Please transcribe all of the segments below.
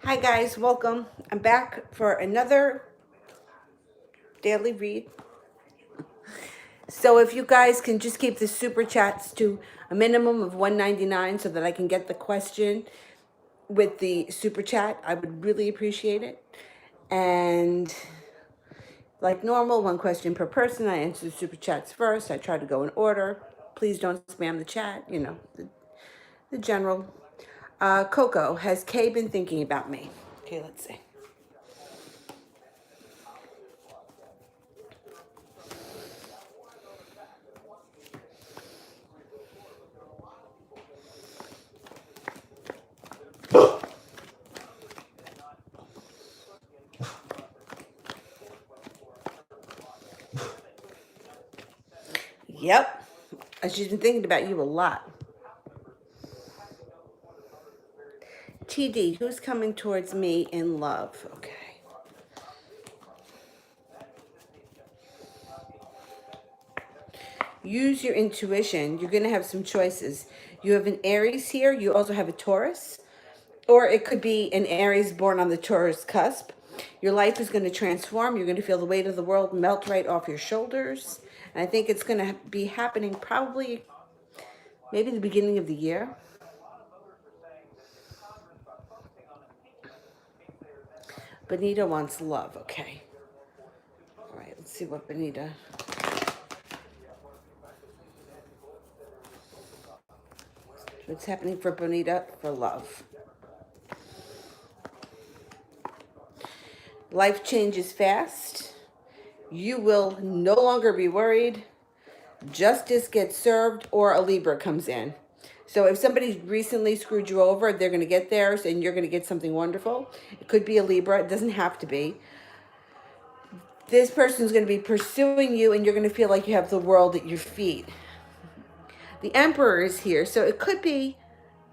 Hi guys, welcome. I'm back for another daily read. So if you guys can just keep the super chats to a minimum of 199 so that I can get the question with the super chat, I would really appreciate it. And like normal, one question per person. I answer the super chats first. I try to go in order. Please don't spam the chat, the general. Coco, has Kay been thinking about me? Okay, let's see. Yep. She's been thinking about you a lot. TD, who's coming towards me in love? Okay. Use your intuition. You're going to have some choices. You have an Aries here. You also have a Taurus. Or it could be an Aries born on the Taurus cusp. Your life is going to transform. You're going to feel the weight of the world melt right off your shoulders. And I think it's going to be happening probably maybe the beginning of the year. Benita wants love. Okay. All right, let's see what Benita. What's happening for Bonita for love? Life changes fast. You will no longer be worried. Justice gets served or a Libra comes in. So if somebody recently screwed you over, they're going to get theirs and you're going to get something wonderful. It could be a Libra. It doesn't have to be. This person's going to be pursuing you and you're going to feel like you have the world at your feet. The Emperor is here. So it could be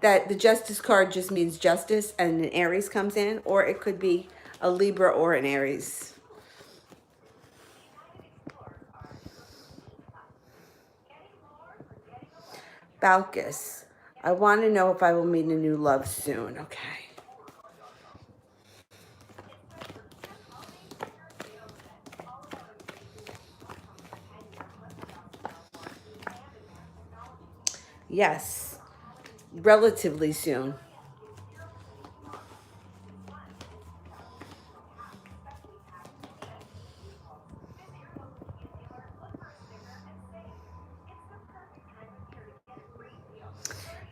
that the Justice card just means justice and an Aries comes in, or it could be a Libra or an Aries. Balkis, I want to know if I will meet a new love soon. Okay. Yes, relatively soon.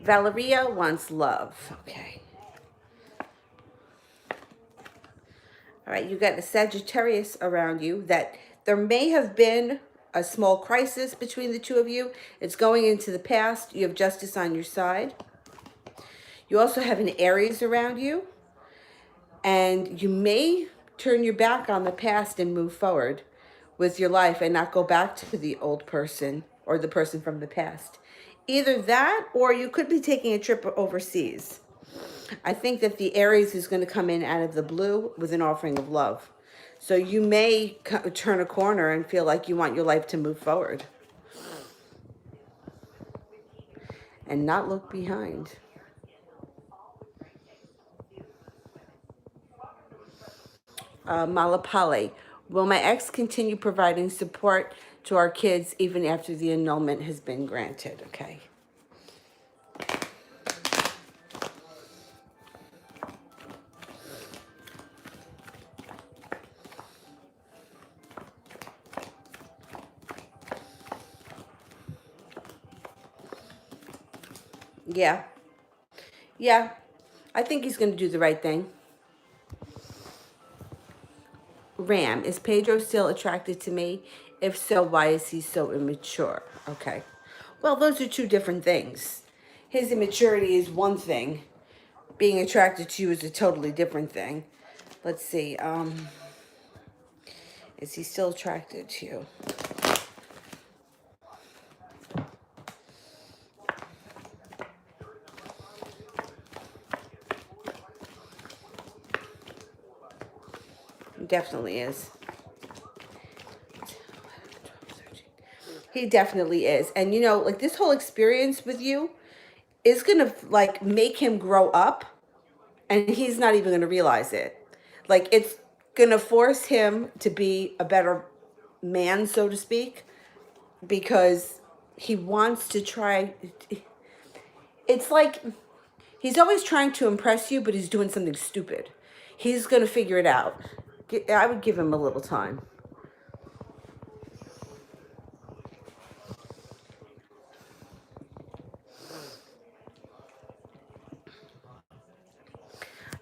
Valeria wants love. Okay. All right, you got a Sagittarius around you that there may have been a small crisis between the two of you. It's going into the past. You have justice on your side. You also have an Aries around you. And you may turn your back on the past and move forward with your life and not go back to the old person or the person from the past. Either that or you could be taking a trip overseas. I think that the Aries is going to come in out of the blue with an offering of love. So you may turn a corner and feel like you want your life to move forward and not look behind. Malapale, will my ex continue providing support to our kids even after the annulment has been granted? Okay. Yeah. Yeah. I think he's going to do the right thing. Ram, is Pedro still attracted to me? If so, why is he so immature? Okay. Well, those are two different things. His immaturity is one thing. Being attracted to you is a totally different thing. Let's see. Is he still attracted to you? Definitely is. He definitely is. And like this whole experience with you is going to like make him grow up and he's not even going to realize it. Like, it's going to force him to be a better man, so to speak, because he wants to try. It's like he's always trying to impress you, but he's doing something stupid. He's going to figure it out. I would give him a little time.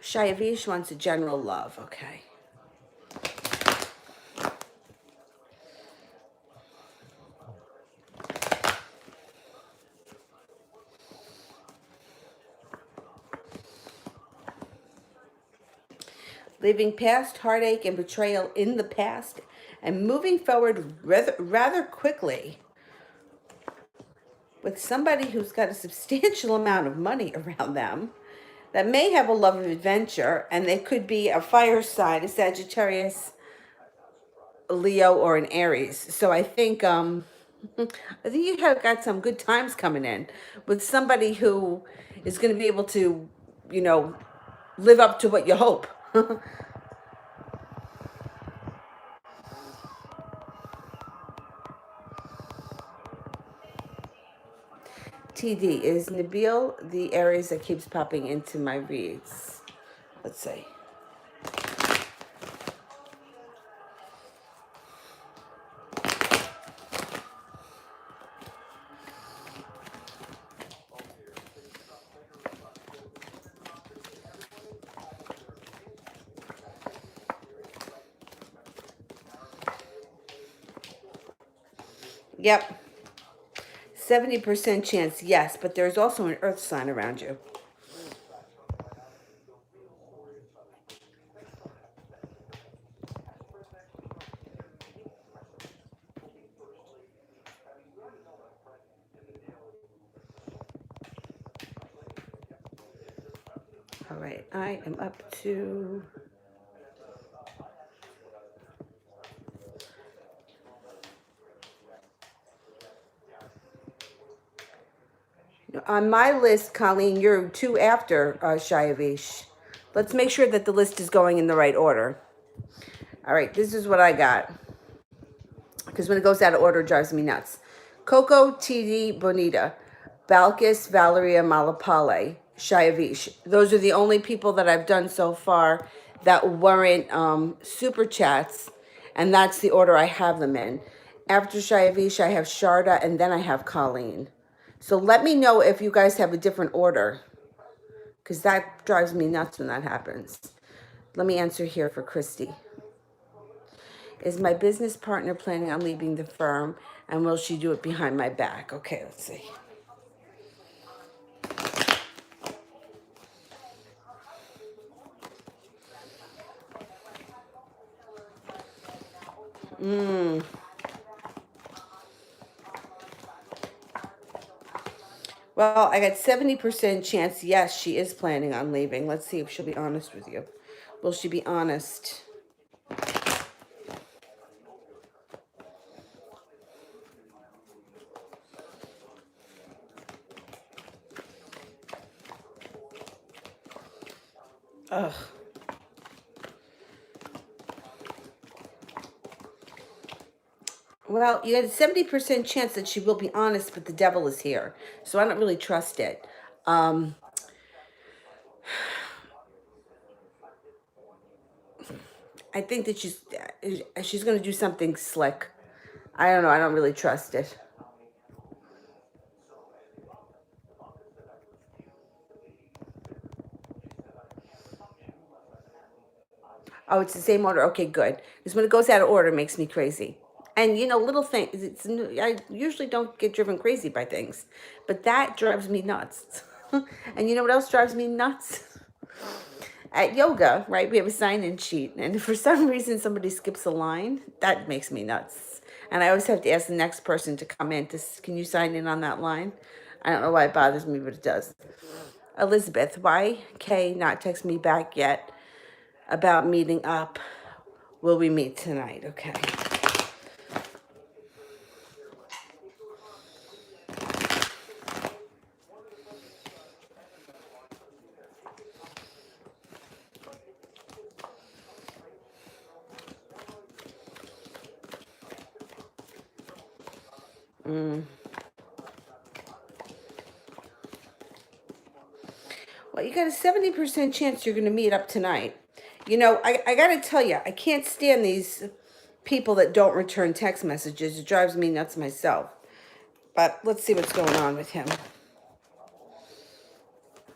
Shayavish wants a general love. Okay. Leaving past heartache and betrayal in the past and moving forward rather quickly with somebody who's got a substantial amount of money around them that may have a love of adventure, and they could be a fire sign, a Sagittarius, a Leo, or an Aries. So I think I think you have got some good times coming in with somebody who is going to be able to, you know, live up to what you hope. TD, is Nabil the Aries that keeps popping into my reads? Let's see. Yep. 70% chance, yes, but there's also an earth sign around you. All right, I am up to... On my list, Colleen, you're 2 after Shayavish. Let's make sure that the list is going in the right order. All right, this is what I got. Because when it goes out of order, it drives me nuts. Coco, TD, Bonita, Balkis, Valeria, Malapale, Shayavish. Those are the only people that I've done so far that weren't super chats, and that's the order I have them in. After Shayavish, I have Sharda, and then I have Colleen. So let me know if you guys have a different order, because that drives me nuts when that happens. Let me answer here for Christy. Is my business partner planning on leaving the firm, and will she do it behind my back? Okay, let's see. Well, I got 70% chance, yes, she is planning on leaving. Let's see if she'll be honest with you. Will she be honest? Ugh. Well, you had a 70% chance that she will be honest, but the devil is here. So I don't really trust it. I think that she's going to do something slick. I don't know. I don't really trust it. Oh, it's the same order. Okay, good. Because when it goes out of order, it makes me crazy. And you know, little things. I usually don't get driven crazy by things, but that drives me nuts. And you know what else drives me nuts? At yoga, right? We have a sign-in sheet, and if for some reason somebody skips a line, that makes me nuts. And I always have to ask the next person to come in to, can you sign in on that line? I don't know why it bothers me, but it does. Elizabeth, why Kay not text me back yet about meeting up? Will we meet tonight? Okay. Well, you got a 70% chance you're going to meet up tonight. You know, I got to tell you, I can't stand these people that don't return text messages. It drives me nuts myself. But let's see what's going on with him.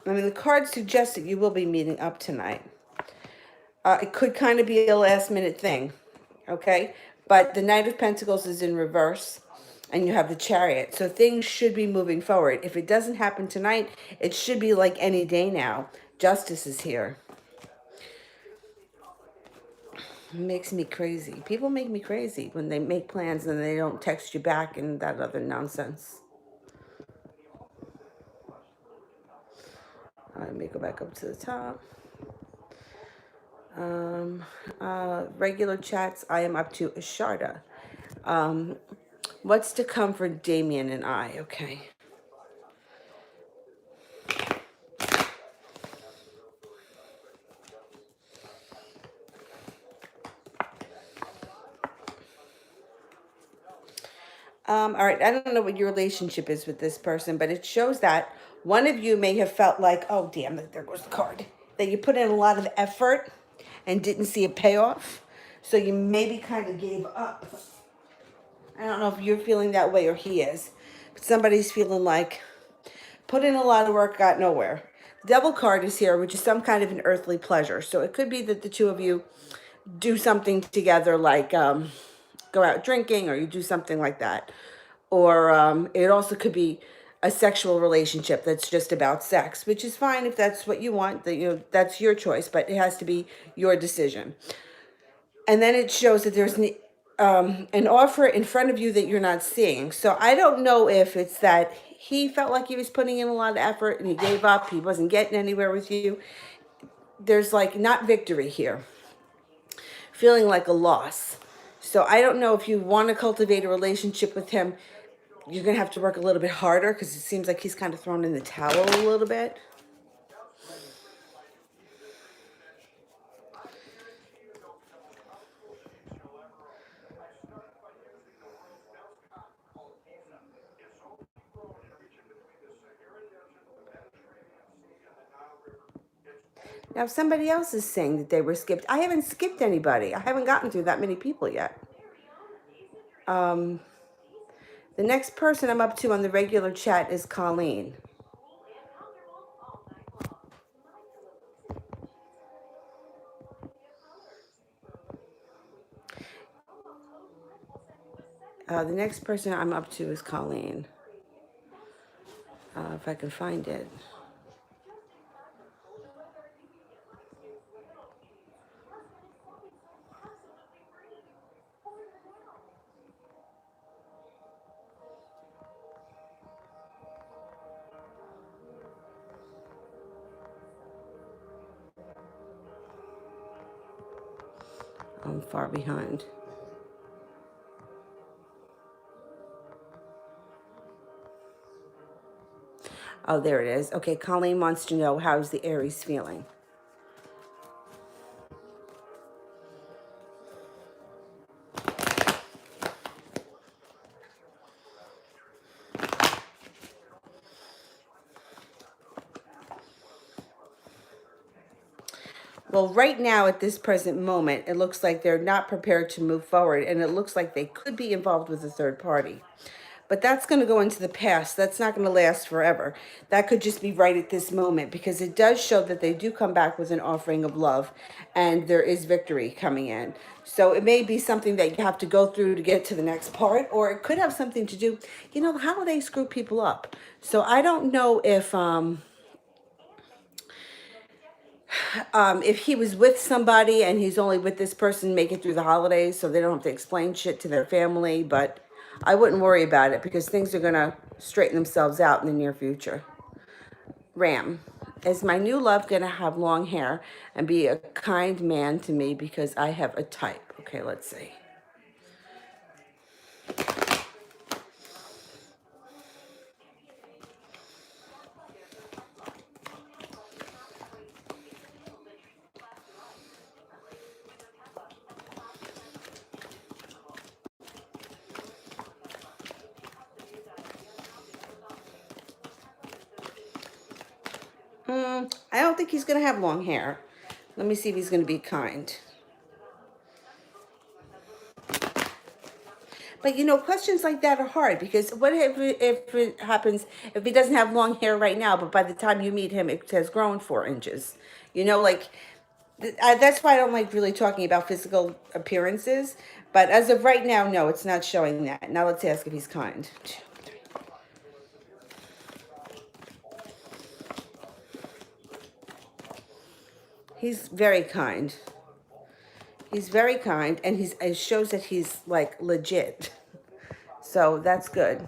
I mean, the card suggests that you will be meeting up tonight. It could kind of be a last minute thing, okay? But the Knight of Pentacles is in reverse, and you have the Chariot. So things should be moving forward. If it doesn't happen tonight, it should be like any day now. Justice is here. It makes me crazy. People make me crazy when they make plans and they don't text you back and that other nonsense. Let me go back up to the top. Regular chats, I am up to Asharda. What's to come for Damien and I? Okay. All right, I don't know what your relationship is with this person, but it shows that one of you may have felt like, oh, damn, there goes the card, that you put in a lot of effort and didn't see a payoff. So you maybe kind of gave up. I don't know if you're feeling that way or he is, but somebody's feeling like put in a lot of work, got nowhere. The Devil card is here, which is some kind of an earthly pleasure. So it could be that the two of you do something together, like go out drinking, or you do something like that. Or it also could be a sexual relationship that's just about sex, which is fine if that's what you want. That, you know, that's your choice, but it has to be your decision. And then it shows that there's an offer in front of you that you're not seeing. So I don't know if it's that he felt like he was putting in a lot of effort and he gave up. He wasn't getting anywhere with you. There's like not victory here. Feeling like a loss. So I don't know if you want to cultivate a relationship with him. You're going to have to work a little bit harder because it seems like he's kind of thrown in the towel a little bit. Now, if somebody else is saying that they were skipped, I haven't skipped anybody. I haven't gotten through that many people yet. The next person I'm up to on the regular chat is Colleen. The next person I'm up to is Colleen. If I can find it. I'm far behind. Oh, there it is. Okay, Colleen wants to know, how's the Aries feeling? Well, right now at this present moment, it looks like they're not prepared to move forward, and it looks like they could be involved with a third party. But that's going to go into the past. That's not going to last forever. That could just be right at this moment, because it does show that they do come back with an offering of love, and there is victory coming in. So it may be something that you have to go through to get to the next part, or it could have something to do, you know, the holidays screw people up. So I don't know if he was with somebody and he's only with this person, make it through the holidays so they don't have to explain shit to their family. But I wouldn't worry about it because things are going to straighten themselves out in the near future. Ram, is my new love going to have long hair and be a kind man to me because I have a type? Okay, let's see. I don't think he's going to have long hair. Let me see if he's going to be kind. But you know, questions like that are hard because what if it happens if he doesn't have long hair right now, but by the time you meet him, it has grown 4 inches? You know, like that's why I don't like really talking about physical appearances. But as of right now, no, it's not showing that. Now let's ask if he's kind. He's very kind. He's very kind, and it shows that he's like legit. So that's good.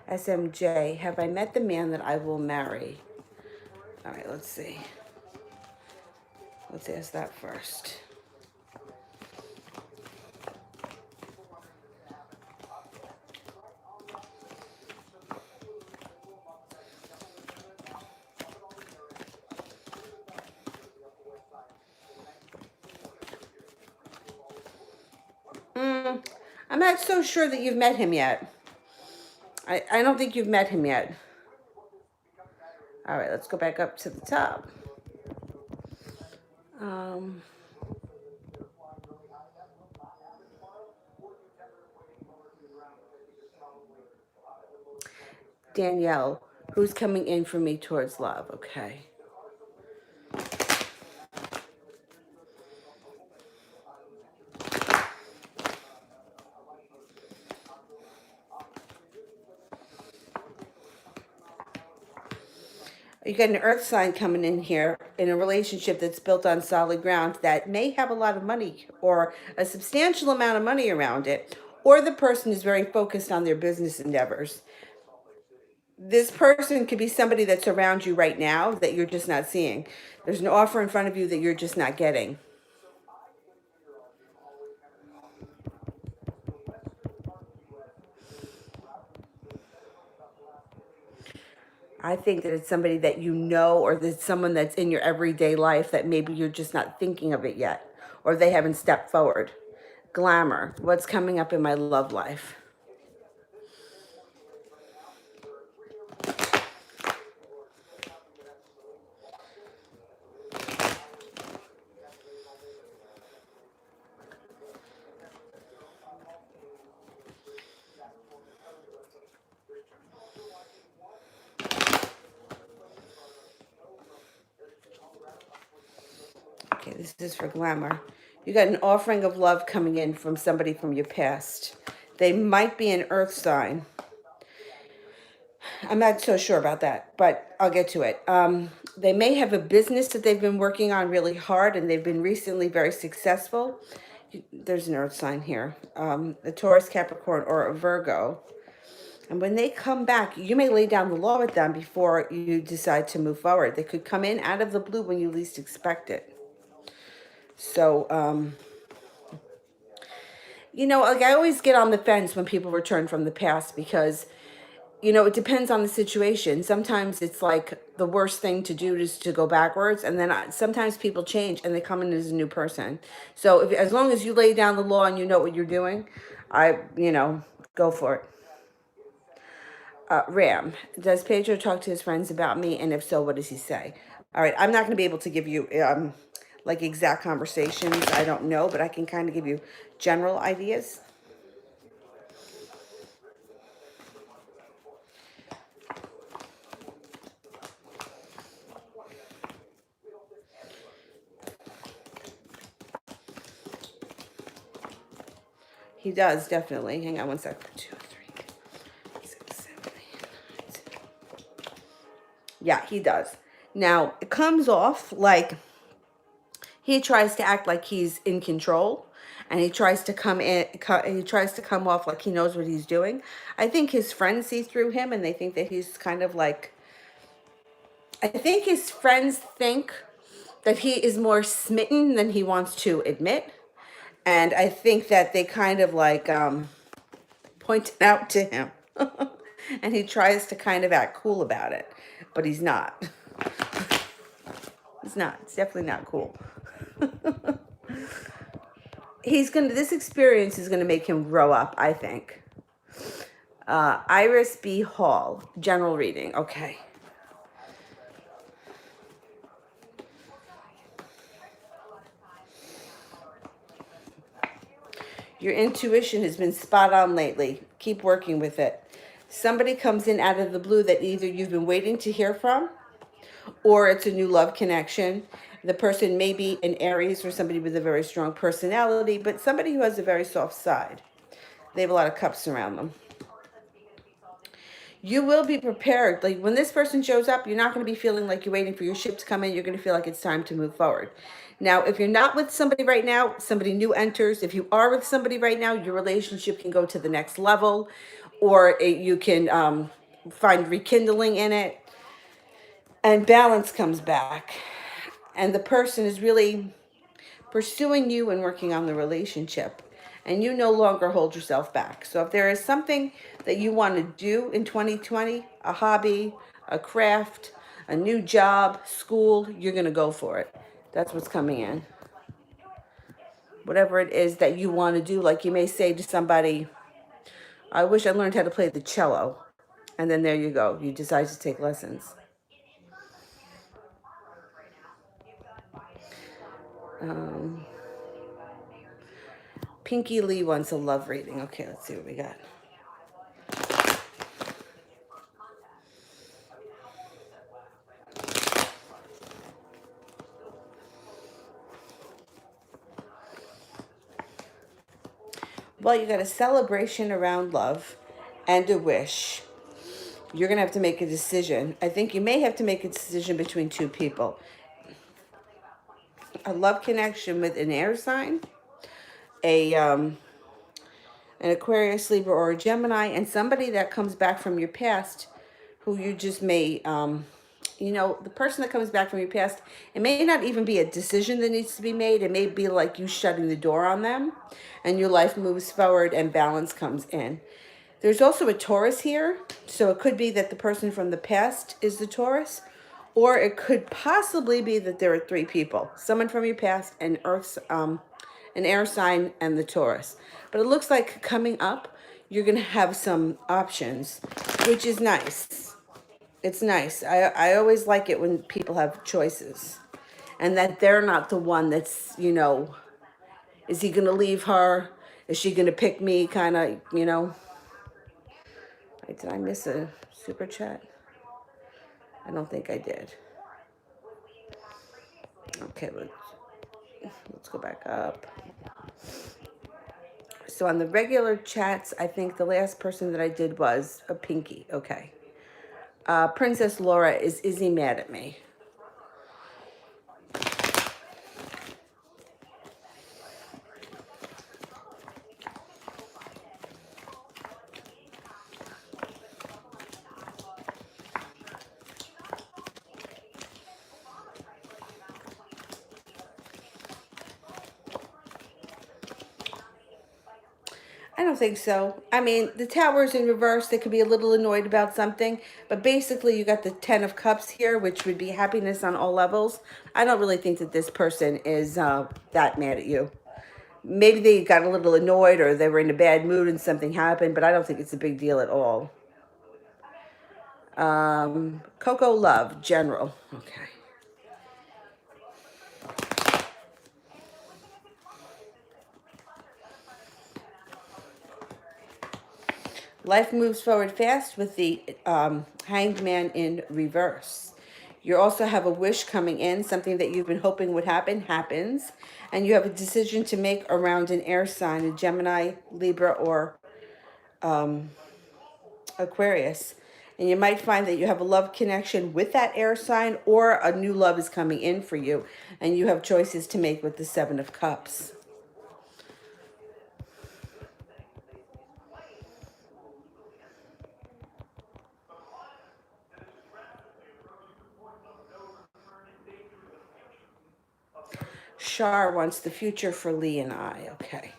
SMJ, have I met the man that I will marry? All right, let's see. Let's ask that first. I'm not so sure that you've met him yet. I don't think you've met him yet. All right, let's go back up to the top. Danielle, who's coming in for me towards love? Okay. You got an earth sign coming in here in a relationship that's built on solid ground that may have a lot of money or a substantial amount of money around it, or the person is very focused on their business endeavors. This person could be somebody that's around you right now that you're just not seeing. There's an offer in front of you that you're just not getting. I think that it's somebody that you know, or that someone that's in your everyday life that maybe you're just not thinking of it yet, or they haven't stepped forward. Glamour, what's coming up in my love life? Okay, this is for glamour. You got an offering of love coming in from somebody from your past. They might be an earth sign. I'm not so sure about that, but I'll get to it. They may have a business that they've been working on really hard and they've been recently very successful. There's an earth sign here, a Taurus, Capricorn, or a Virgo. And when they come back, you may lay down the law with them before you decide to move forward. They could come in out of the blue when you least expect it. So, you know, like I always get on the fence when people return from the past because, you know, it depends on the situation. Sometimes it's like the worst thing to do is to go backwards. And then sometimes people change and they come in as a new person. So as long as you lay down the law and you know what you're doing, go for it. Ram, does Pedro talk to his friends about me? And if so, what does he say? All right, I'm not going to be able to give you like exact conversations. I don't know, but I can kind of give you general ideas. He does, definitely. Hang on one sec. 2, 3, 6, 7, 8, 9, 10. Yeah, he does. Now, it comes off like he tries to act like he's in control, and he tries to come off like he knows what he's doing. I think his friends see through him and they think that he's kind of like, I think his friends think that he is more smitten than he wants to admit. And I think that they kind of like point it out to him. And he tries to kind of act cool about it, but he's not. He's not. It's definitely not cool. this experience is gonna make him grow up, I think. Iris B. Hall, general reading. Okay. Your intuition has been spot on lately. Keep working with it. Somebody comes in out of the blue that either you've been waiting to hear from, or it's a new love connection. The person may be an Aries or somebody with a very strong personality, but somebody who has a very soft side. They have a lot of cups around them. You will be prepared. Like when this person shows up, you're not going to be feeling like you're waiting for your ship to come in. You're going to feel like it's time to move forward. Now, if you're not with somebody right now, somebody new enters. If you are with somebody right now, your relationship can go to the next level, or you can find rekindling in it, and balance comes back. And the person is really pursuing you and working on the relationship. And you no longer hold yourself back. So if there is something that you want to do in 2020, a hobby, a craft, a new job, school, you're going to go for it. That's what's coming in. Whatever it is that you want to do, like you may say to somebody, I wish I learned how to play the cello. And then there you go. You decide to take lessons. Pinky Lee wants a love reading. Okay, let's see what we got. Well, you got a celebration around love and a wish. You're going to have to make a decision. I think you may have to make a decision between two people. A love connection with an air sign, an Aquarius, Libra, or a Gemini, and somebody that comes back from your past who you just may, the person that comes back from your past, it may not even be a decision that needs to be made. It may be like you shutting the door on them and your life moves forward and balance comes in. There's also a Taurus here, so it could be that the person from the past is the Taurus, or it could possibly be that there are three people: someone from your past, an air sign, and the Taurus. But it looks like coming up, you're gonna have some options, which is nice. It's nice. I always like it when people have choices, and that they're not the one that's is he gonna leave her? Is she gonna pick me? Kind of. Wait, did I miss a super chat? I don't think I did. Okay, let's go back up. So on the regular chats, I think the last person that I did was a Pinky. Okay. Princess Laura, is Izzy mad at me? I don't think so. I mean, the tower's in reverse. They could be a little annoyed about something, but basically you got the 10 of Cups here, which would be happiness on all levels. I don't really think that this person is that mad at you. Maybe they got a little annoyed or they were in a bad mood and something happened, but I don't think it's a big deal at all. Coco Love, general. Okay. Life moves forward fast with the Hanged Man in reverse. You also have a wish coming in, something that you've been hoping would happen, happens. And you have a decision to make around an air sign, a Gemini, Libra, or Aquarius. And you might find that you have a love connection with that air sign, or a new love is coming in for you. And you have choices to make with the Seven of Cups. Shar wants the future for Lee and I. Okay.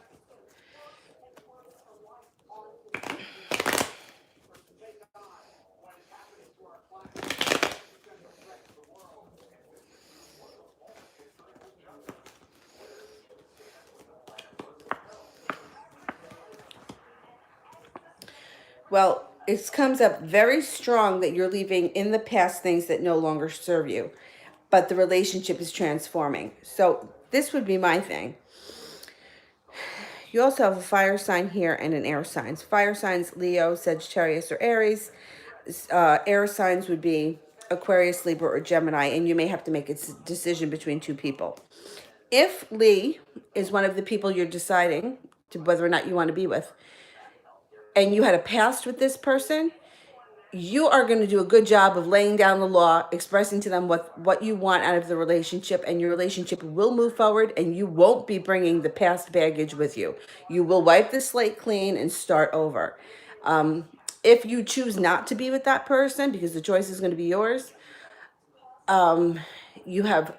Well, it comes up very strong that you're leaving in the past things that no longer serve you, but the relationship is transforming. So this would be my thing. You also have a fire sign here and an air sign. Fire signs, Leo, Sagittarius, or Aries. Air signs would be Aquarius, Libra, or Gemini, and you may have to make a decision between two people. If Lee is one of the people you're deciding to whether or not you want to be with, and you had a past with this person, you are going to do a good job of laying down the law, expressing to them what you want out of the relationship, and your relationship will move forward, and you won't be bringing the past baggage with you. You will wipe the slate clean and start over. If you choose not to be with that person, because the choice is going to be yours, you have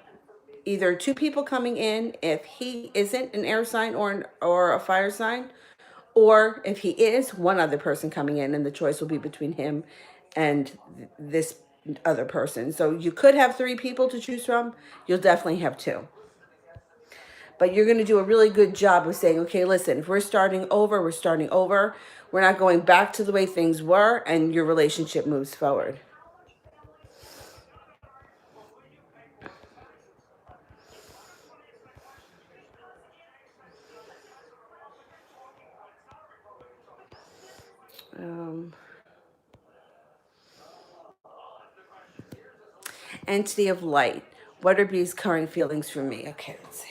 either two people coming in if he isn't an air sign or a fire sign, or if he is, one other person coming in, and the choice will be between him and this other person. So you could have three people to choose from. You'll definitely have two. But you're going to do a really good job of saying, okay, listen, if we're starting over, we're starting over. We're not going back to the way things were, and your relationship moves forward. Um, Entity of light. What are B's current feelings for me? Okay, let's see.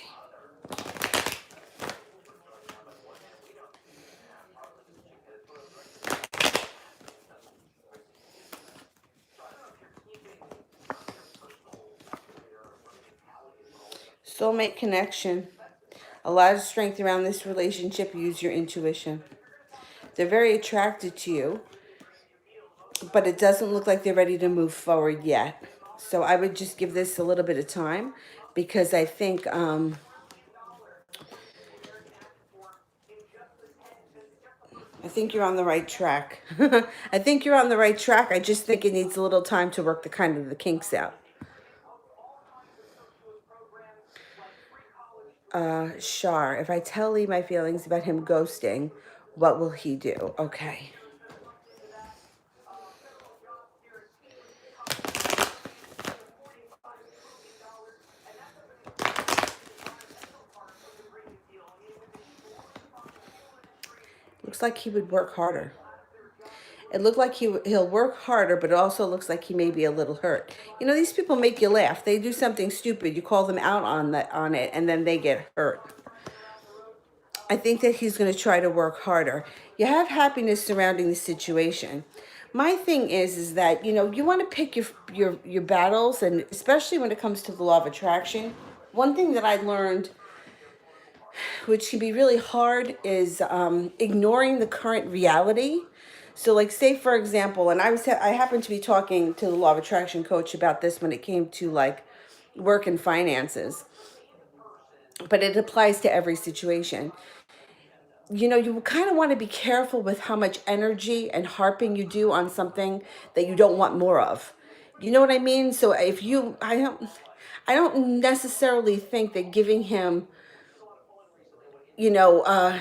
Soulmate connection. A lot of strength around this relationship. Use your intuition. They're very attracted to you, but it doesn't look like they're ready to move forward yet. So I would just give this a little bit of time, because I think you're on the right track. I think you're on the right track. I just think it needs a little time to work the kinks out. Shar, if I tell Lee my feelings about him ghosting, what will he do? Okay. Looks like he would work harder. It looked like he'll work harder, but it also looks like he may be a little hurt. You know, these people make you laugh. They do something stupid. You call them out on it, and then they get hurt. I think that he's going to try to work harder. You have happiness surrounding the situation. My thing is that, you know, you want to pick your battles, and especially when it comes to the law of attraction. One thing that I learned, which can be really hard, is ignoring the current reality. So, like, say for example, and I happened to be talking to the law of attraction coach about this when it came to like work and finances, but it applies to every situation. You know, you kind of want to be careful with how much energy and harping you do on something that you don't want more of. You know what I mean? So if you, I don't necessarily think that giving him, you know,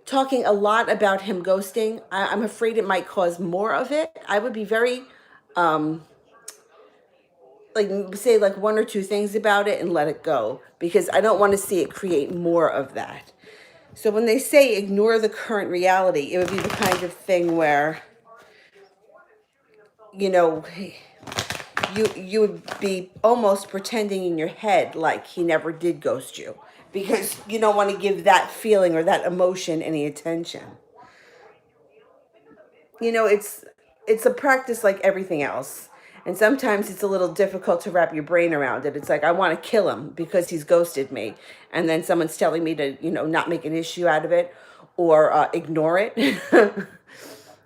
talking a lot about him ghosting, I'm afraid it might cause more of it. I would be very, like, say like one or two things about it and let it go, because I don't want to see it create more of that. So when they say ignore the current reality, it would be the kind of thing where, you know, you would be almost pretending in your head like he never did ghost you, because you don't want to give that feeling or that emotion any attention. You know, it's a practice like everything else. And sometimes it's a little difficult to wrap your brain around it. It's like, I want to kill him because he's ghosted me. And then someone's telling me to, you know, not make an issue out of it, or ignore it.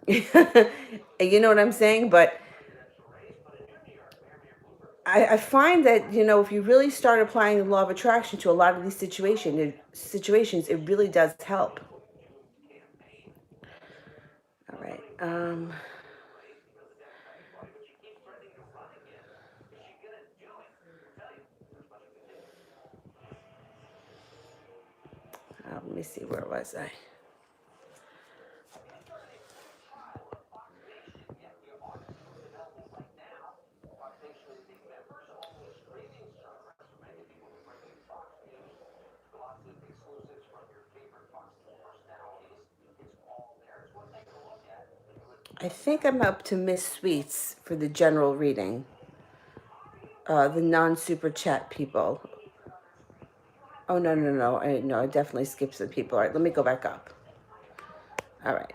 You know what I'm saying? But I find that, you know, if you really start applying the law of attraction to a lot of these situations, it really does help. All right. Let me see, where was I? I think I'm up to Miss Sweets for the general reading. The non-super chat people. Oh, no, no, no. I definitely skipped some people. All right, let me go back up. All right.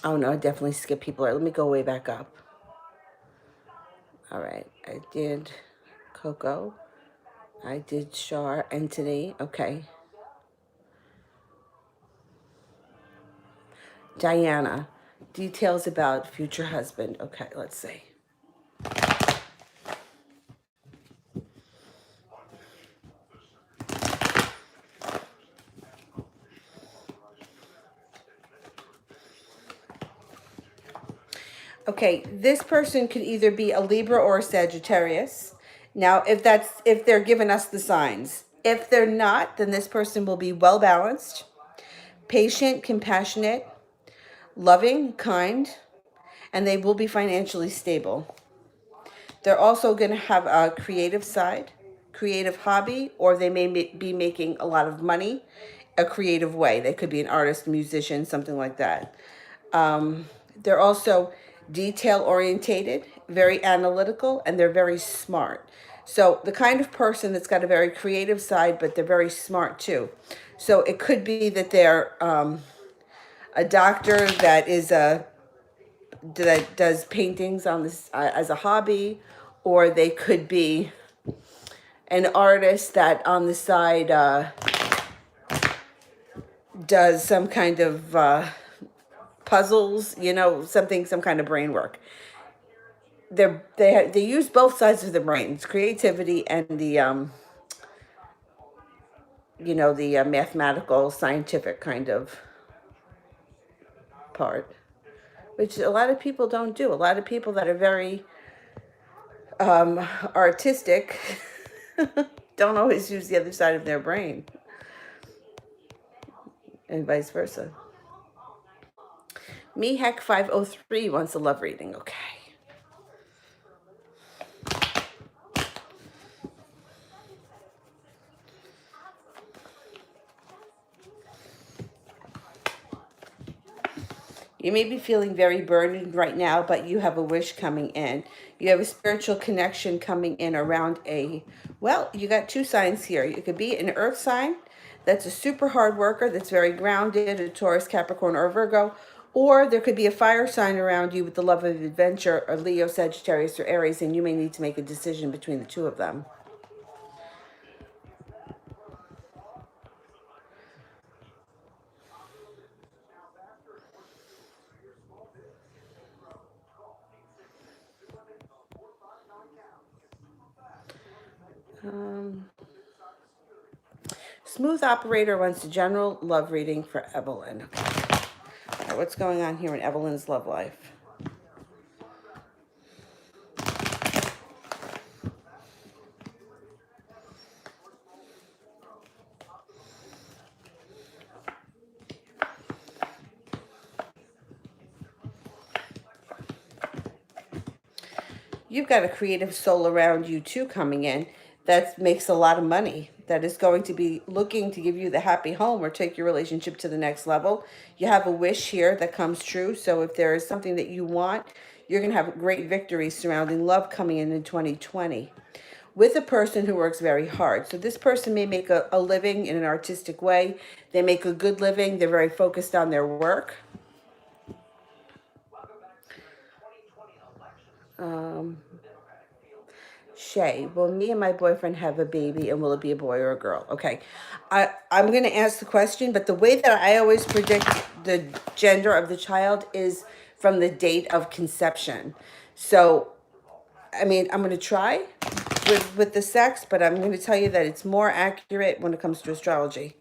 Oh, no, I definitely skipped people. All right, let me go way back up. All right, I did Coco. I did Shar, Anthony. Okay. Diana. Details about future husband. Okay, let's see. Okay, this person could either be a Libra or a Sagittarius. Now, if they're giving us the signs. If they're not, then this person will be well balanced, patient, compassionate, loving, kind, and they will be financially stable. They're also going to have a creative side, creative hobby, or they may be making a lot of money a creative way. They could be an artist, musician, something like that. They're also detail orientated, very analytical, and they're very smart. So the kind of person that's got a very creative side, but they're very smart too. So it could be that they're a doctor that is that does paintings on this as a hobby, or they could be an artist that on the side does some kind of puzzles, some kind of brain work. They use both sides of the brains, creativity and the mathematical, scientific kind of part, which a lot of people don't do. A lot of people that are very artistic don't always use the other side of their brain, and vice versa. Me Heck 503 wants a love reading. Okay. You may be feeling very burdened right now, but you have a wish coming in. You have a spiritual connection coming in around you got two signs here. You could be an earth sign that's a super hard worker, that's very grounded, a Taurus, Capricorn, or Virgo. Or there could be a fire sign around you with the love of adventure, or Leo, Sagittarius, or Aries, and you may need to make a decision between the two of them. Smooth Operator wants a general love reading for Evelyn. Okay. All right, what's going on here in Evelyn's love life? You've got a creative soul around you too coming in that makes a lot of money, that is going to be looking to give you the happy home or take your relationship to the next level. You have a wish here that comes true. So if there is something that you want, you're going to have great victories surrounding love coming in 2020 with a person who works very hard. So this person may make a living in an artistic way. They make a good living. They're very focused on their work. Shay, will me and my boyfriend have a baby, and will it be a boy or a girl? Okay, I'm going to ask the question, but the way that I always predict the gender of the child is from the date of conception. So, I mean, I'm going to try with the sex, but I'm going to tell you that it's more accurate when it comes to astrology,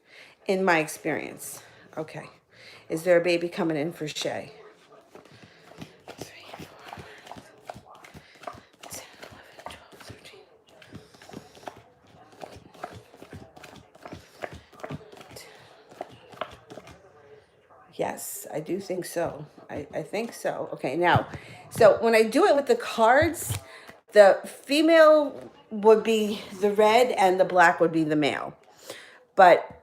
in my experience. Okay, is there a baby coming in for Shay? Yes, I do think so. I think so. Okay, now, so when I do it with the cards, the female would be the red and the black would be the male. but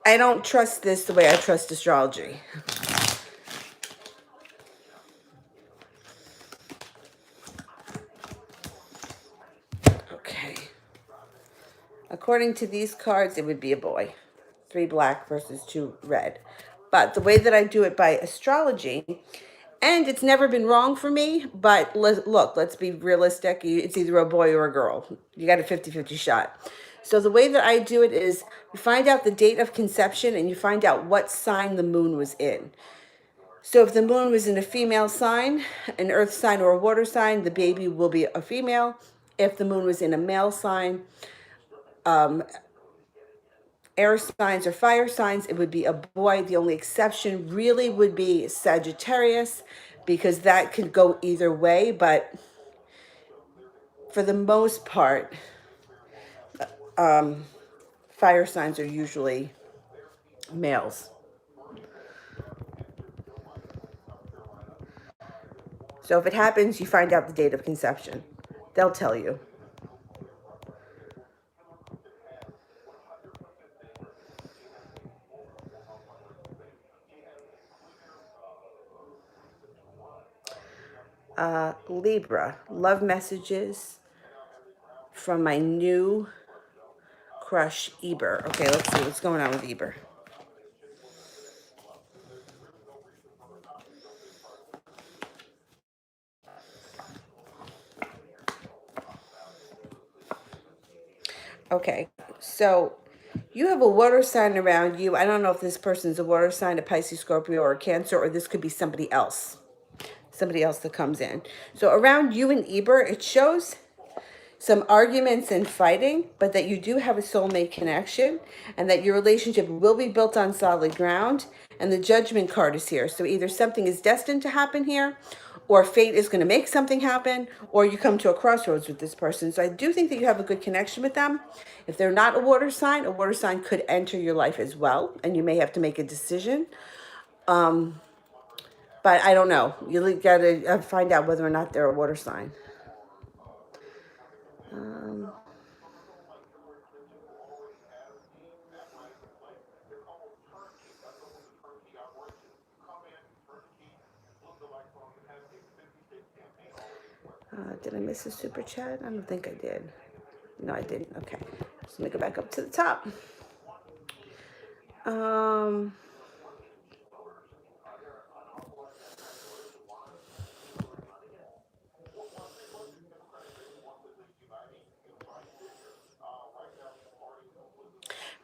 I don't trust this the way I trust astrology. Okay. According to these cards, it would be a boy. 3 black versus 2 red. But the way that I do it by astrology, and it's never been wrong for me, but look, let's be realistic. It's either a boy or a girl. You got a 50-50 shot. So the way that I do it is you find out the date of conception and you find out what sign the moon was in. So if the moon was in a female sign, an earth sign or a water sign, the baby will be a female. If the moon was in a male sign, air signs or fire signs, it would be a boy. The only exception really would be Sagittarius, because that could go either way. But for the most part, fire signs are usually males. So if it happens, you find out the date of conception. They'll tell you. Libra, love messages from my new crush, Eber. Okay, let's see what's going on with Eber. Okay, so you have a water sign around you. I don't know if this person's a water sign, a Pisces, Scorpio, or a Cancer, or this could be somebody else. Somebody else that comes in. So around you and Eber, it shows some arguments and fighting, but that you do have a soulmate connection and that your relationship will be built on solid ground. And the Judgment card is here. So either something is destined to happen here, or fate is going to make something happen, or you come to a crossroads with this person. So I do think that you have a good connection with them. If they're not a water sign could enter your life as well, and you may have to make a decision. But I don't know. You got to find out whether or not they're a water sign. Did I miss a super chat? I don't think I did. No, I didn't. Okay. So let me go back up to the top.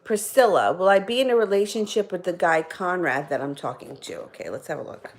Priscilla, will I be in a relationship with the guy Conrad that I'm talking to? Okay, let's have a look.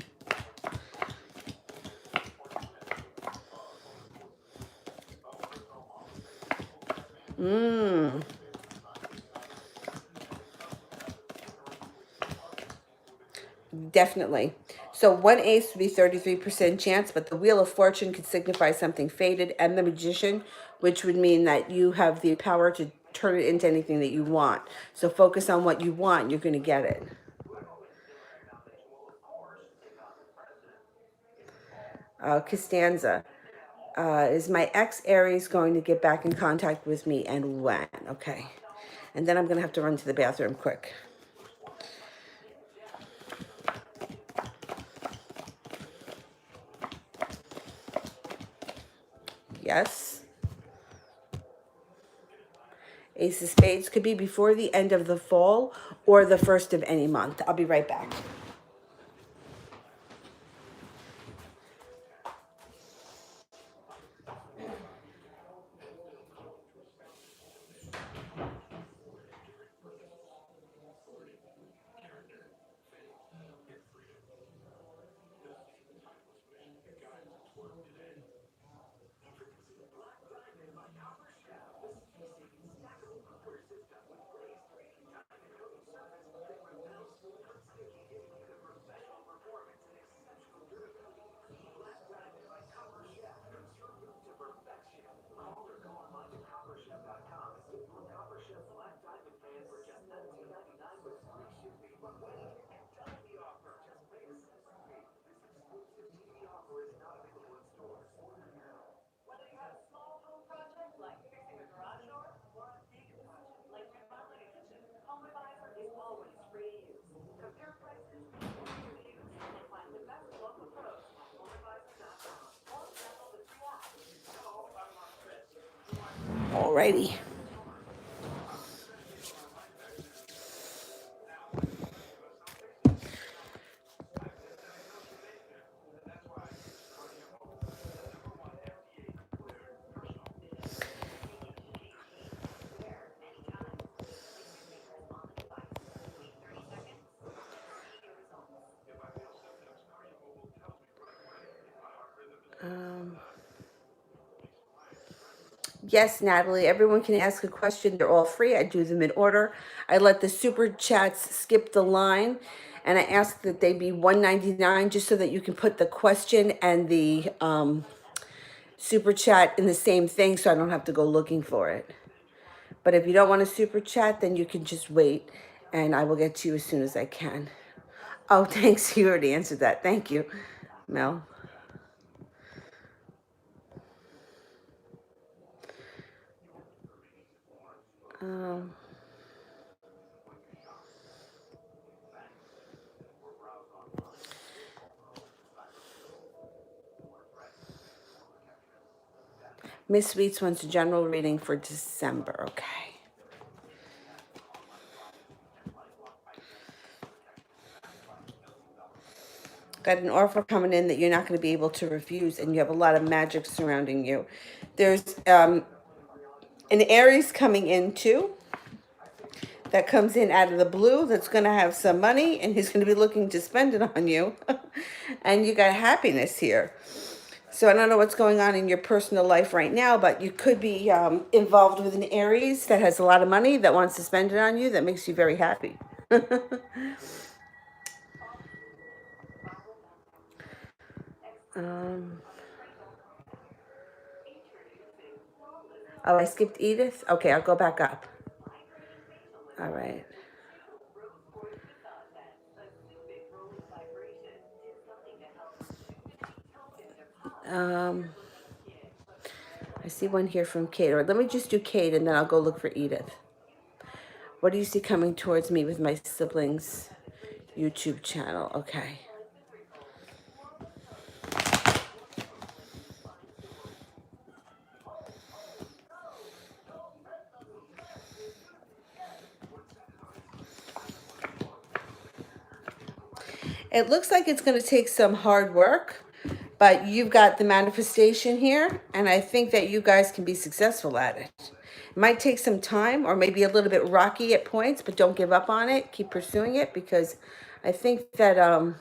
Definitely. So one ace would be 33% chance, but the Wheel of Fortune could signify something fated, and the Magician, which would mean that you have the power to turn it into anything that you want. So focus on what you want, you're going to get it. Costanza. Is my ex Aries going to get back in contact with me, and when? Okay. And then I'm going to have to run to the bathroom quick. Yes. Ace of Spades could be before the end of the fall or the first of any month. I'll be right back. Alrighty. Yes, Natalie, everyone can ask a question. They're all free. I do them in order. I let the super chats skip the line, and I ask that they be 199 just so that you can put the question and the super chat in the same thing so I don't have to go looking for it. But if you don't want a super chat, then you can just wait and I will get to you as soon as I can. Oh, thanks. You already answered that. Thank you, Mel. Miss Sweets wants a general reading for December. Okay. Got an offer coming in that you're not going to be able to refuse, and you have a lot of magic surrounding you. There's an Aries coming in too that comes in out of the blue that's going to have some money, and he's going to be looking to spend it on you. And you got happiness here. So I don't know what's going on in your personal life right now, but you could be involved with an Aries that has a lot of money that wants to spend it on you that makes you very happy. Oh, I skipped Edith? Okay, I'll go back up. All right. I see one here from Kate. Or let me just do Kate and then I'll go look for Edith. What do you see coming towards me with my siblings' YouTube channel? Okay. It looks like it's going to take some hard work, but you've got the manifestation here, and I think that you guys can be successful at it. It might take some time or maybe a little bit rocky at points, but don't give up on it. Keep pursuing it because I think that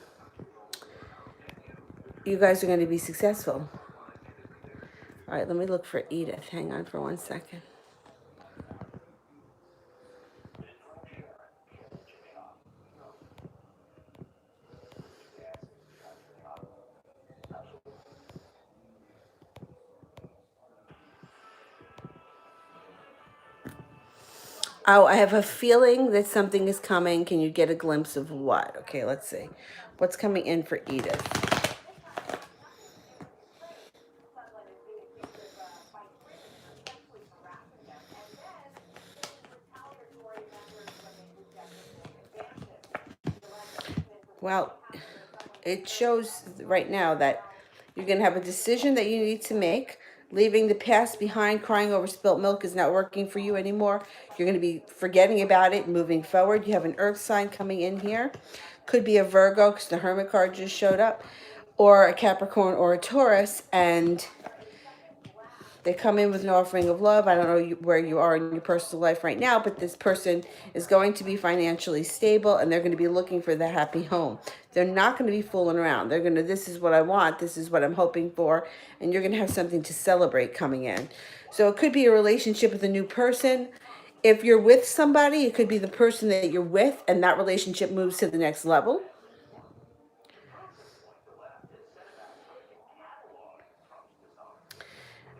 you guys are going to be successful. All right, let me look for Edith. Hang on for 1 second. Oh, I have a feeling that something is coming. Can you get a glimpse of what? Okay, let's see. What's coming in for Edith? Well, it shows right now that you're going to have a decision that you need to make. Leaving the past behind, crying over spilt milk is not working for you anymore. You're going to be forgetting about it, moving forward. You have an earth sign coming in here. Could be a Virgo because the Hermit card just showed up, or a Capricorn or a Taurus, and they come in with an offering of love. I don't know where you are in your personal life right now, but this person is going to be financially stable and they're going to be looking for the happy home. They're not going to be fooling around. They're going to, this is what I want. This is what I'm hoping for. And you're going to have something to celebrate coming in. So it could be a relationship with a new person. If you're with somebody, it could be the person that you're with and that relationship moves to the next level.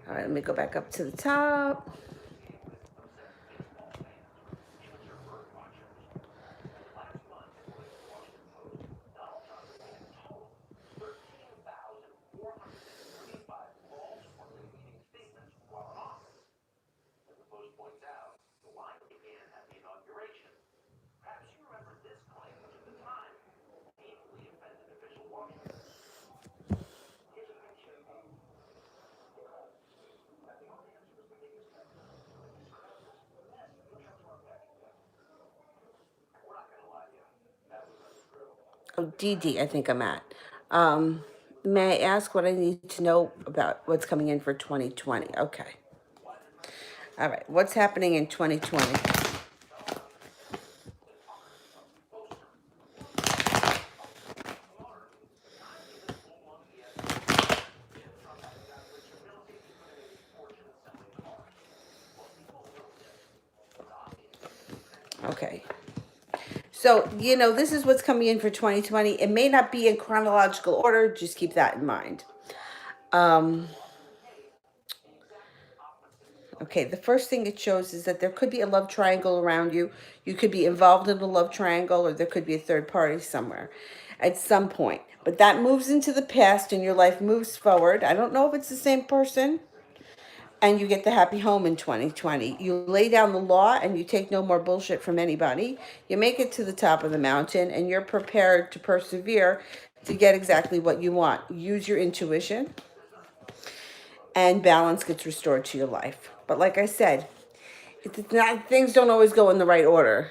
All right, let me go back up to the top. Oh, DD, I think I'm at. Um, may I ask what I need to know about what's coming in for 2020? Okay. All right. What's happening in 2020? Okay. So, this is what's coming in for 2020. It may not be in chronological order. Just keep that in mind. Um, okay, the first thing it shows is that there could be a love triangle around you. You could be involved in a love triangle, or there could be a third party somewhere at some point. But that moves into the past and your life moves forward. I don't know if it's the same person. And you get the happy home in 2020. You lay down the law and you take no more bullshit from anybody. You make it to the top of the mountain and you're prepared to persevere to get exactly what you want. Use your intuition and balance gets restored to your life. But like I said, it's not, things don't always go in the right order.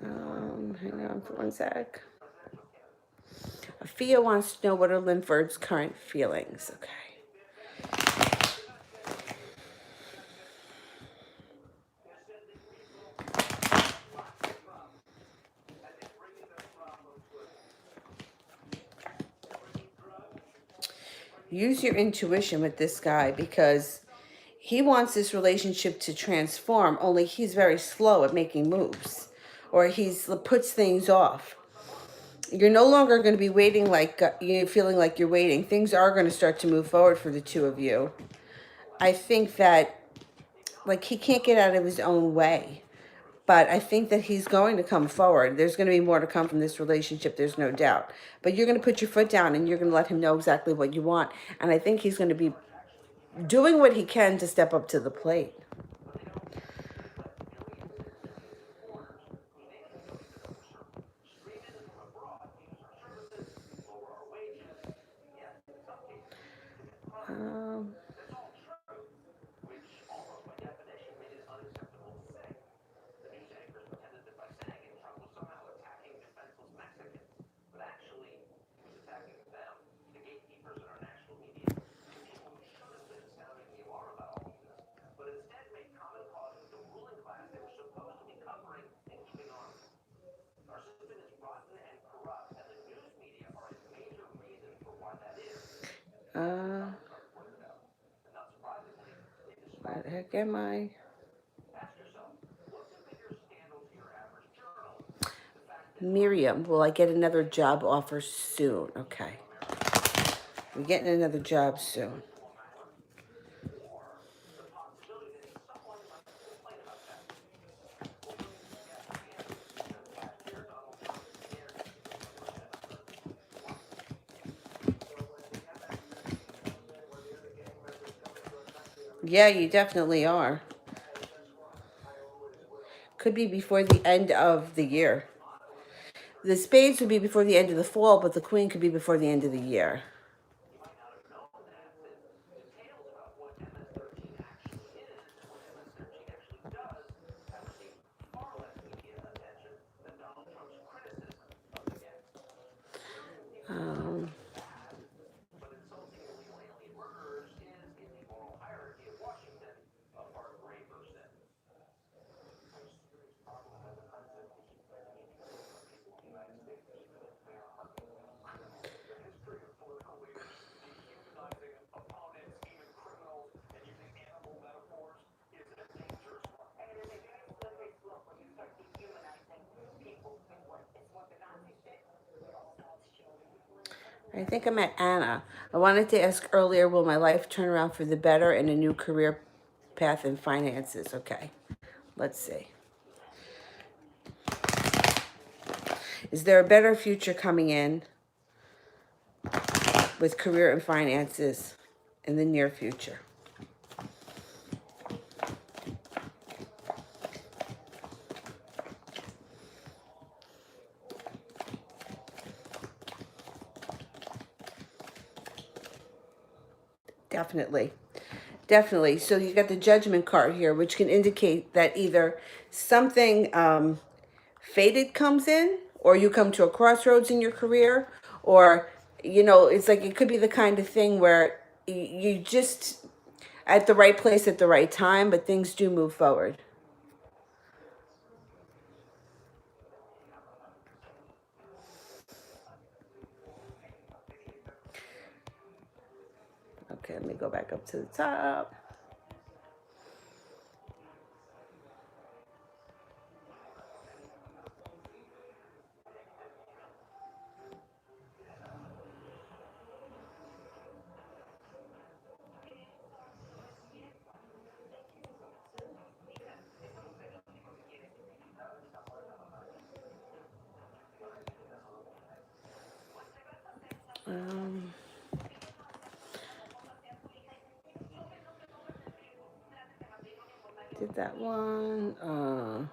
Um, Hang on for one sec. Afia wants to know what are Linford's current feelings. Okay. Use your intuition with this guy because he wants this relationship to transform, only he's very slow at making moves or he's puts things off. You're no longer going to be waiting like you feeling like you're waiting. Things are going to start to move forward for the two of you. I think that like he can't get out of his own way. But I think that he's going to come forward. There's going to be more to come from this relationship, there's no doubt. But you're going to put your foot down and you're going to let him know exactly what you want. And I think he's going to be doing what he can to step up to the plate. Um, uh, where the heck am I? Miriam, will I get another job offer soon? Okay. We're getting another job soon. Yeah, you definitely are. Could be before the end of the year. The spades would be before the end of the fall, but the queen could be before the end of the year. Um, I think I'm at Anna. I wanted to ask earlier, will my life turn around for the better in a new career path and finances? Okay, let's see. Is there a better future coming in with career and finances in the near future? Definitely. Definitely. So you got the Judgment card here, which can indicate that either something fated comes in, or you come to a crossroads in your career, or, it's like it could be the kind of thing where you just at the right place at the right time, but things do move forward. Okay, let me go back up to the top. Um, did that one.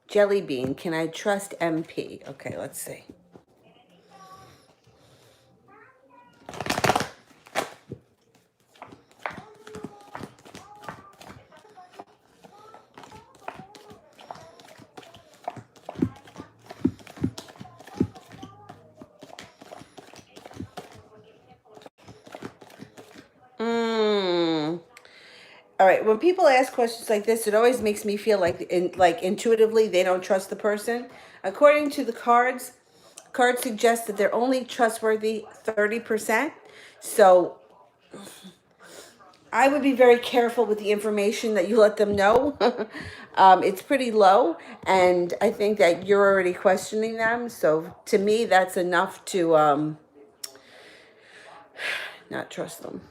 Jelly Bean, can I trust MP? Okay, let's see. Mm. All right. When people ask questions like this, it always makes me feel like intuitively they don't trust the person. According to the cards suggest that they're only trustworthy 30%. So I would be very careful with the information that you let them know. It's pretty low, and I think that you're already questioning them. So to me, that's enough to not trust them.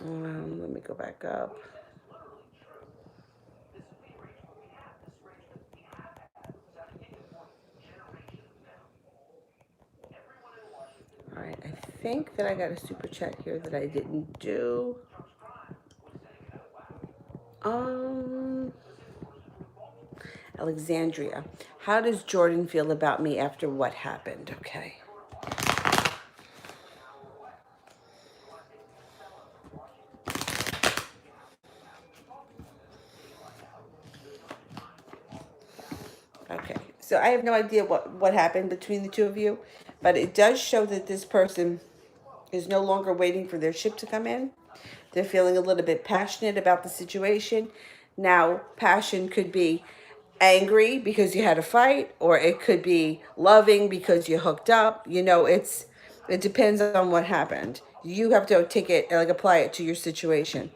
Let me go back up. All right, I think that I got a super chat here that I didn't do. Um, Alexandria, how does Jordan feel about me after what happened? Okay. Okay. So I have no idea what happened between the two of you, but it does show that this person is no longer waiting for their ship to come in. They're feeling a little bit passionate about the situation. Now, passion could be angry because you had a fight, or it could be loving because you hooked up. It depends on what happened. You have to take it, like, apply it to your situation.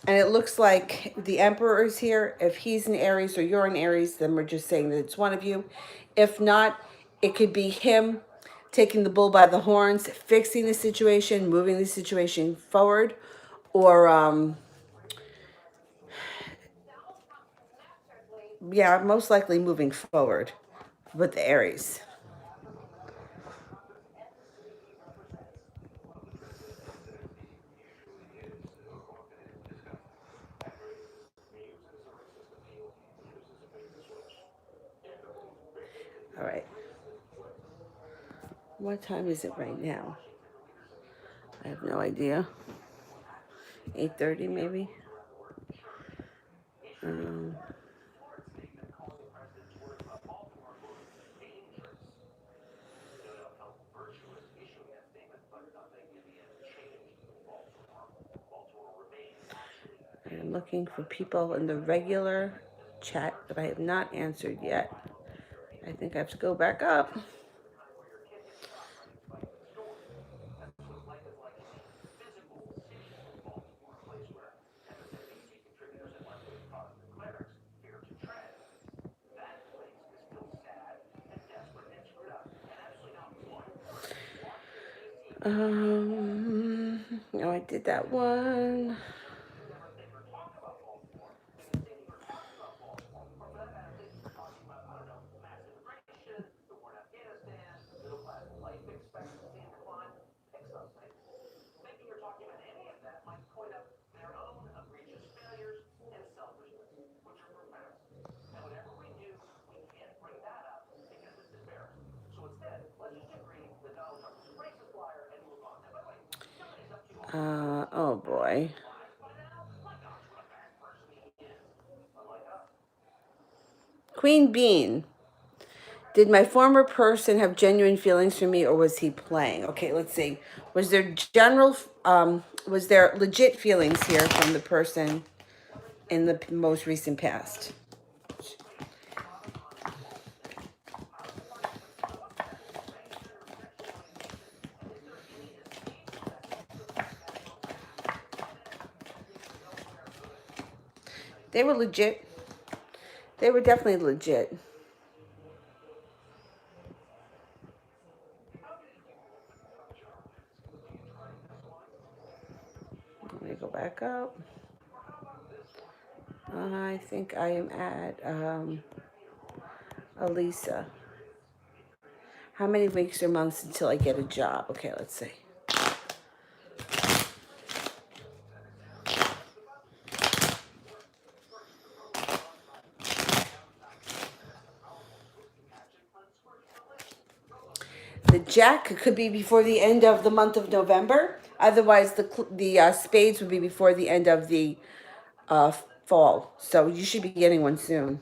And it looks like the Emperor is here. If he's in Aries or you're in Aries, then we're just saying that it's one of you. If not, it could be him taking the bull by the horns, fixing the situation, moving the situation forward, or yeah, most likely moving forward with the Aries. All right. What time is it right now? I have no idea. 8:30 maybe. Um, I'm looking for people in the regular chat that I have not answered yet. I think I have to go back up. No, I did that one. Oh boy. Queen Bean. Did my former person have genuine feelings for me, or was he playing? Okay, let's see. Was there was there legit feelings here from the person in the most recent past? They were legit. They were definitely legit. Let me go back up. I think I am at Elisa. How many weeks or months until I get a job? Okay, let's see. The jack could be before the end of the month of November. Otherwise, the spades would be before the end of the uh, fall. So you should be getting one soon.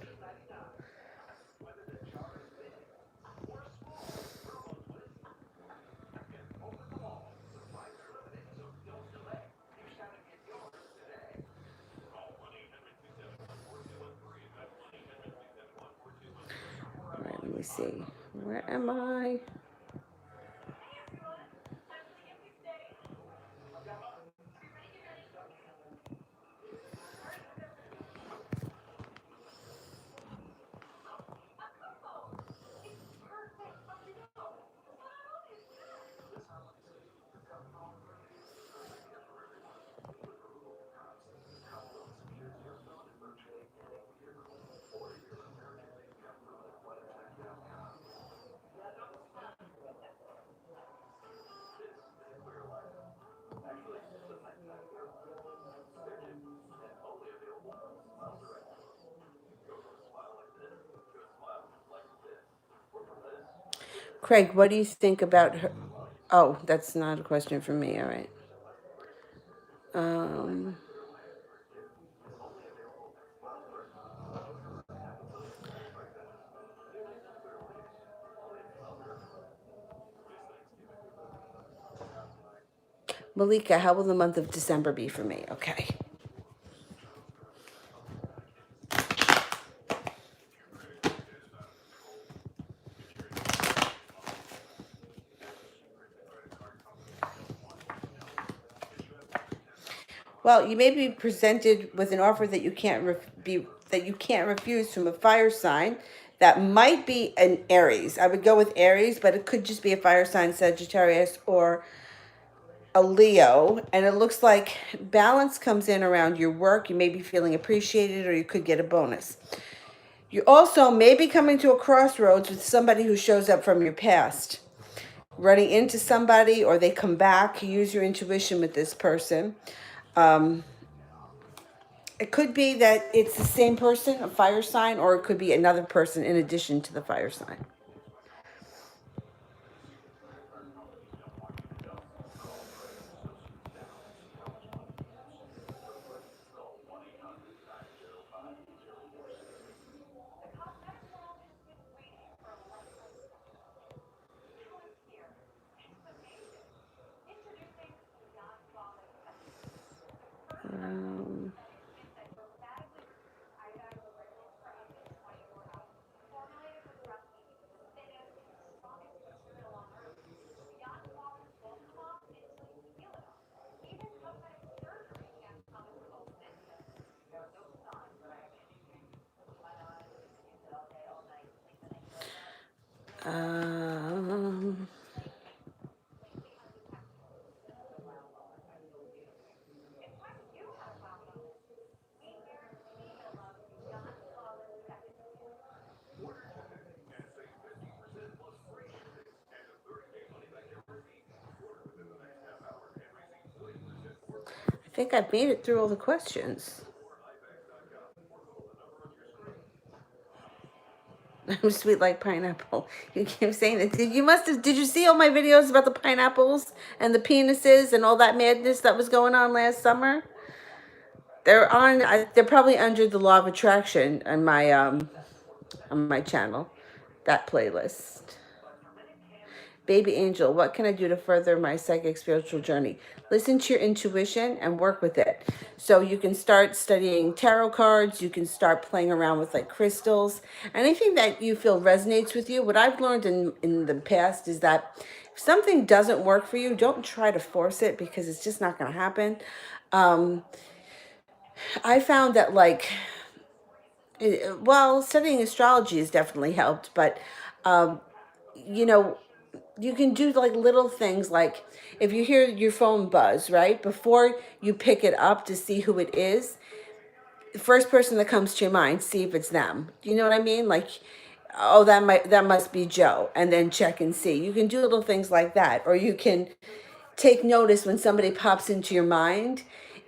All right, let me see. Where am I? Craig, what do you think about her? Oh, that's not a question for me. All right. Um, Malika, how will the month of December be for me? Okay. Well, you may be presented with an offer that you can't refuse from a fire sign. That might be an Aries. I would go with Aries, but it could just be a fire sign, Sagittarius or a Leo. And it looks like balance comes in around your work. You may be feeling appreciated, or you could get a bonus. You also may be coming to a crossroads with somebody who shows up from your past, running into somebody, or they come back. Use your intuition with this person. It could be that it's the same person, a fire sign, or it could be another person in addition to the fire sign. Um, um, I think I've made it through all the questions. I'm sweet like pineapple. You keep saying that. Did you see all my videos about the pineapples and the penises and all that madness that was going on last summer? They're probably under the law of attraction on my channel, that playlist. Baby Angel, what can I do to further my psychic spiritual journey? Listen to your intuition and work with it. So you can start studying tarot cards. You can start playing around with like crystals. Anything that you feel resonates with you. What I've learned in the past is that if something doesn't work for you, don't try to force it because it's just not going to happen. I found that well, studying astrology has definitely helped, but you know, you can do like little things like if you hear your phone buzz, right? Before you pick it up to see who it is, the first person that comes to your mind, see if it's them. Do you know what I mean? Like, oh, that must be Joe, and then check and see. You can do little things like that, or you can take notice when somebody pops into your mind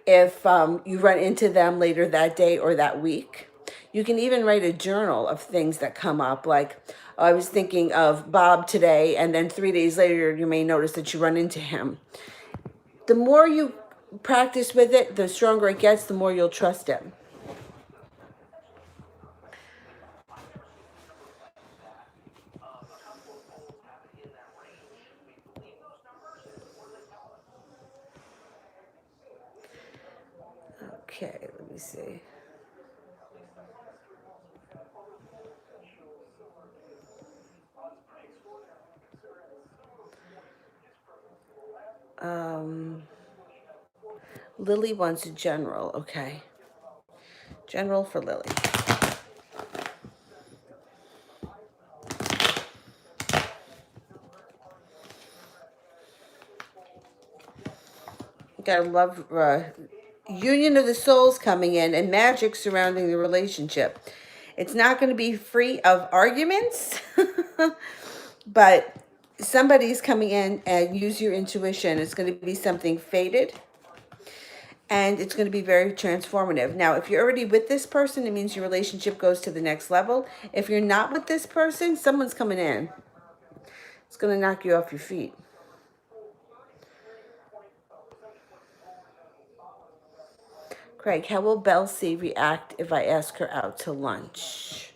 if you run into them later that day or that week. You can even write a journal of things that come up, like, oh, I was thinking of Bob today, and then 3 days later, you may notice that you run into him. The more you practice with it, the stronger it gets, the more you'll trust it. Okay, let me see. Lily wants a general. Okay. General for Lily. Gotta love union of the souls coming in and magic surrounding the relationship. It's not going to be free of arguments, but somebody's coming in and use your intuition. It's going to be something fated and it's going to be very transformative. Now, if you're already with this person, it means your relationship goes to the next level. If you're not with this person, someone's coming in. It's going to knock you off your feet. Craig, how will Belle C react if I ask her out to lunch?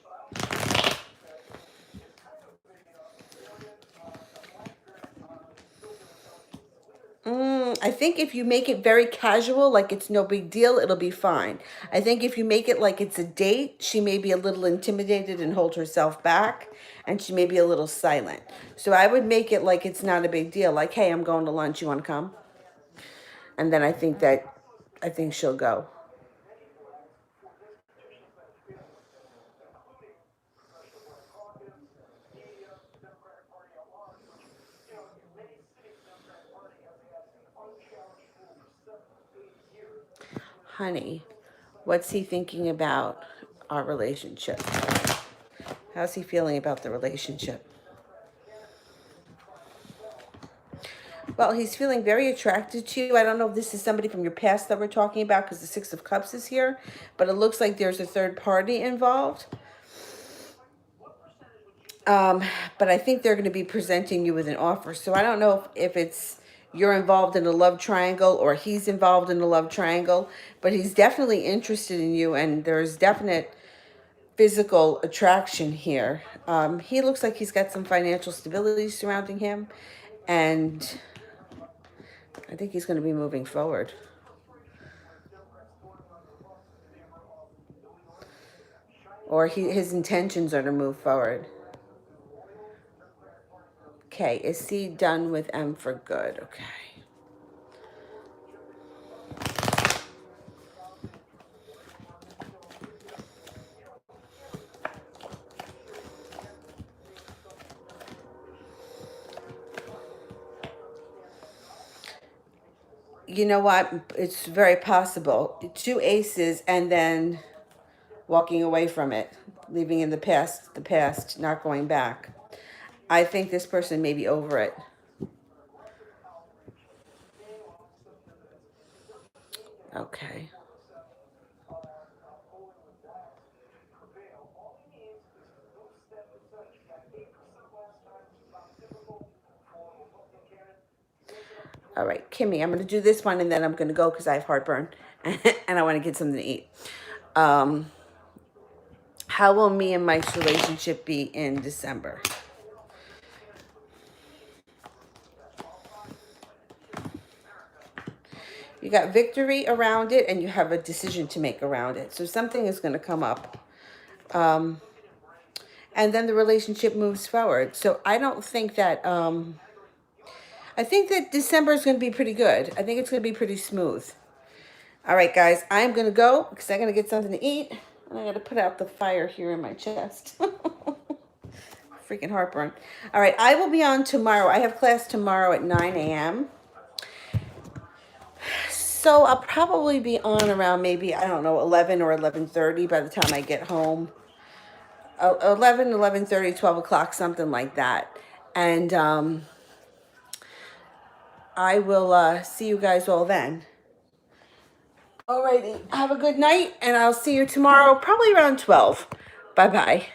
I think if you make it very casual, like it's no big deal, it'll be fine. I think if you make it like it's a date, she may be a little intimidated and hold herself back, and she may be a little silent. So I would make it like it's not a big deal. Like, hey, I'm going to lunch. You want to come? And then I think she'll go. Honey, what's he thinking about our relationship? How's he feeling about the relationship? Well, he's feeling very attracted to you. I don't know if this is somebody from your past that we're talking about because the Six of Cups is here, but it looks like there's a third party involved. But I think they're going to be presenting you with an offer. So I don't know if it's you're involved in a love triangle or he's involved in a love triangle, but he's definitely interested in you and there's definite physical attraction here. He looks like he's got some financial stability surrounding him, and I think he's going to be moving forward. Or his intentions are to move forward. Okay, is C done with M for good? Okay. You know what? It's very possible. Two aces and then walking away from it, leaving in the past, not going back. I think this person may be over it. Okay. All right, Kimmy, I'm going to do this one and then I'm going to go because I have heartburn and I want to get something to eat. How will me and Mike's relationship be in December? You got victory around it and you have a decision to make around it. So something is going to come up. And then the relationship moves forward. So I don't think that, I think that December is going to be pretty good. I think it's going to be pretty smooth. All right, guys, I'm going to go because I'm going to get something to eat. And I got to put out the fire here in my chest. Freaking heartburn. All right, I will be on tomorrow. I have class tomorrow at 9 a.m. So I'll probably be on around maybe, I don't know, 11 or 11:30 by the time I get home. 11, 11:30, 12 o'clock, something like that. And I will see you guys all then. Alrighty, have a good night, and I'll see you tomorrow, probably around 12. Bye-bye.